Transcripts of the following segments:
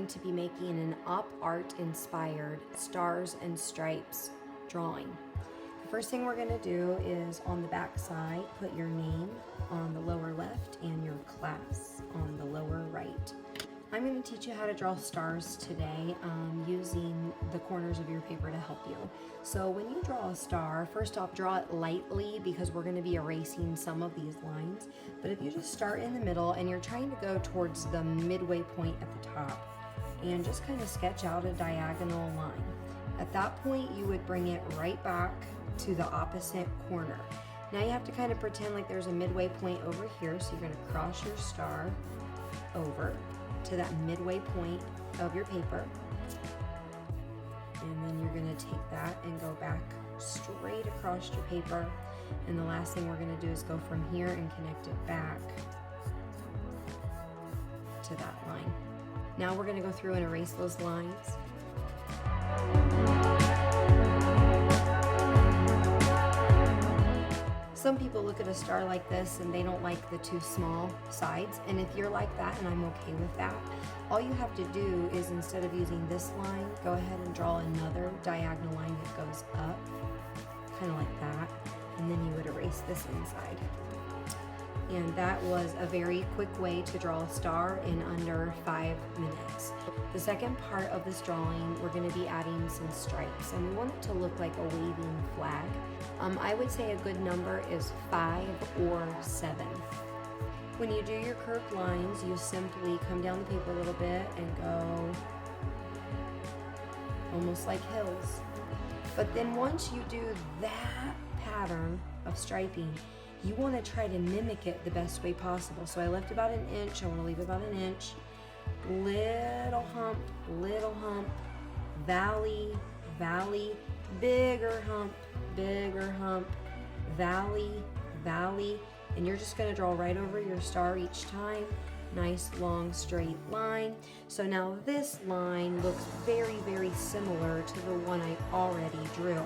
going to be making an op art inspired stars and stripes drawing. The first thing we're going to do is on the back side, put your name on the lower left and your class on the lower right. I'm going to teach you how to draw stars today using the corners of your paper to help you. So when you draw a star, first off, draw it lightly because we're going to be erasing some of these lines. But if you just start in the middle and you're trying to go towards the midway point at the top and just kind of sketch out a diagonal line. At that point, you would bring it right back to the opposite corner. Now you have to kind of pretend like there's a midway point over here, so you're going to cross your star over to that midway point of your paper, and then you're going to take that and go back straight across your paper, and the last thing we're going to do is go from here and connect it back to that line. Now we're going to go through and erase those lines. Some people look at a star like this and they don't like the too small sides, and if you're like that, and I'm okay with that, all you have to do is, instead of using this line, go ahead and draw another diagonal line that goes up, kind of like that, and then you would erase this inside. And that was a very quick way to draw a star in under 5 minutes. The second part of this drawing, we're going to be adding some stripes, and we want it to look like a waving flag. I would say a good number is 5 or 7. When you do your curved lines, you simply come down the paper a little bit and go almost like hills. But then once you do that pattern of striping, you want to try to mimic it the best way possible. So I left about an inch, I want to leave about an inch. Little hump, valley, valley, bigger hump, valley, valley, and you're just going to draw right over your star each time. Nice long straight line. So now this line looks very, very similar to the one I already drew.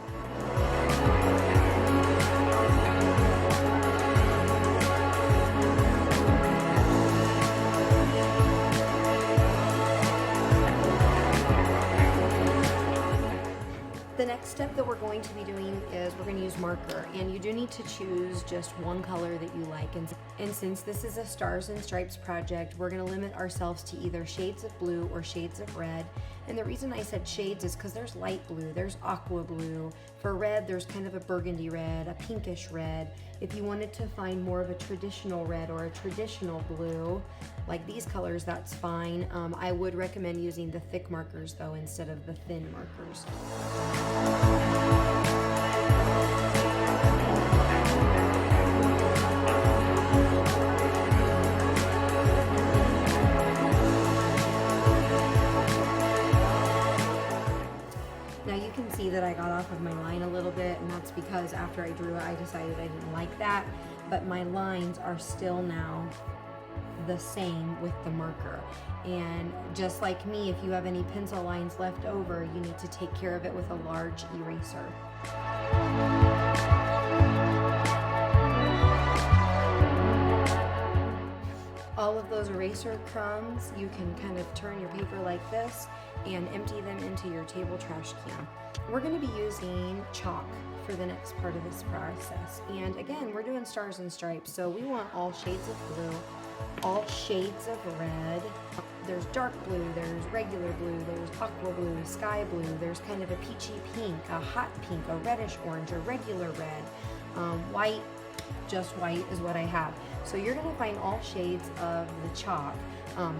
The next step that we're going to be doing is we're going to use marker, and you do need to choose just one color that you like. And since this is a Stars and Stripes project, we're going to limit ourselves to either shades of blue or shades of red. And the reason I said shades is because there's light blue, there's aqua blue. For red, there's kind of a burgundy red, a pinkish red. If you wanted to find more of a traditional red or a traditional blue, like these colors, that's fine. I would recommend using the thick markers though instead of the thin markers. Now you can see that I got off of my line a little bit, and that's because after I drew it, I decided I didn't like that, but my lines are still now the same with the marker. And just like me, if you have any pencil lines left over, you need to take care of it with a large eraser. All of those eraser crumbs, you can kind of turn your paper like this and empty them into your table trash can. We're going to be using chalk for the next part of this process. And again, we're doing stars and stripes, so we want all shades of blue, all shades of red. There's dark blue, there's regular blue, there's aqua blue, sky blue, there's kind of a peachy pink, a hot pink, a reddish orange, a regular red, white, just white is what I have. So you're going to find all shades of the chalk,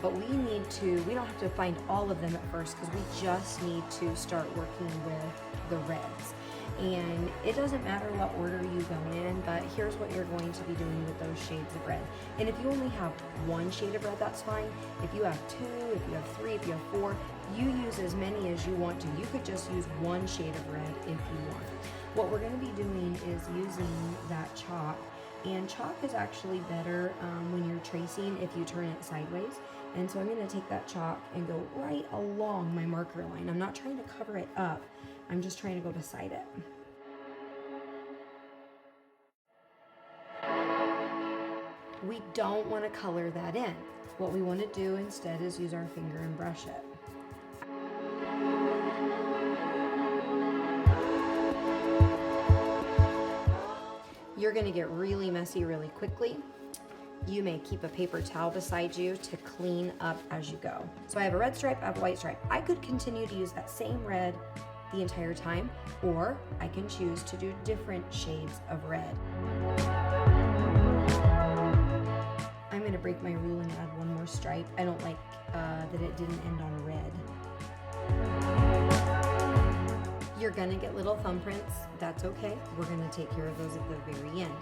but we don't have to find all of them at first because we just need to start working with the reds. And it doesn't matter what order you go in, but here's what you're going to be doing with those shades of red. And if you only have one shade of red, that's fine. If you have 2, if you have 3, if you have 4, you use as many as you want to. You could just use one shade of red if you want. What we're going to be doing is using that chalk, and chalk is actually better when you're tracing if you turn it sideways. And so I'm going to take that chalk and go right along my marker line. I'm not trying to cover it up, I'm just trying to go beside it. We don't want to color that in. What we want to do instead is use our finger and brush it. gonna get really messy really quickly. You may keep a paper towel beside you to clean up as you go. So I have a red stripe, I have a white stripe. I could continue to use that same red the entire time, or I can choose to do different shades of red. I'm gonna break my rule and add one more stripe. I don't like that it didn't end on red. You're gonna get little thumbprints, that's okay. We're gonna take care of those at the very end.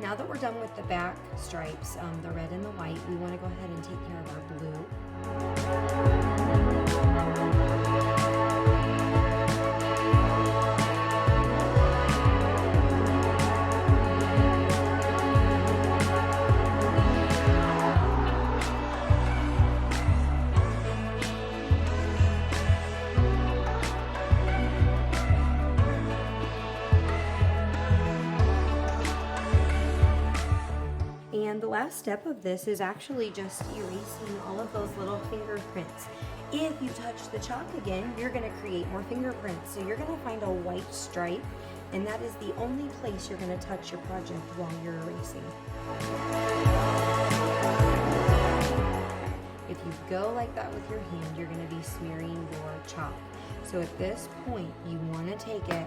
Now that we're done with the back stripes, the red and the white, we wanna go ahead and take care of our blue. And the last step of this is actually just erasing all of those little fingerprints. If you touch the chalk again, you're gonna create more fingerprints. So you're gonna find a white stripe, and that is the only place you're gonna touch your project while you're erasing. If you go like that with your hand, you're gonna be smearing your chalk. So at this point, you wanna take it,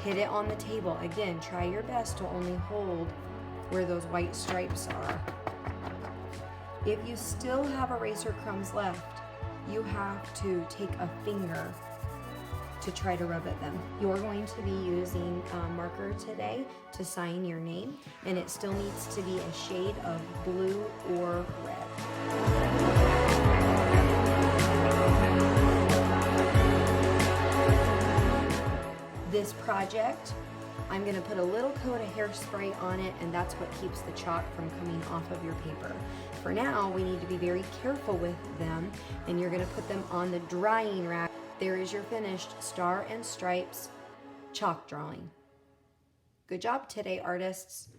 hit it on the table. Again, try your best to only hold where those white stripes are. If you still have eraser crumbs left, you have to take a finger to try to rub at them. You're going to be using a marker today to sign your name, and it still needs to be a shade of blue or red. This project, I'm gonna put a little coat of hairspray on it, and that's what keeps the chalk from coming off of your paper. For now, we need to be very careful with them, and you're gonna put them on the drying rack. There is your finished Star and Stripes chalk drawing. Good job today, artists.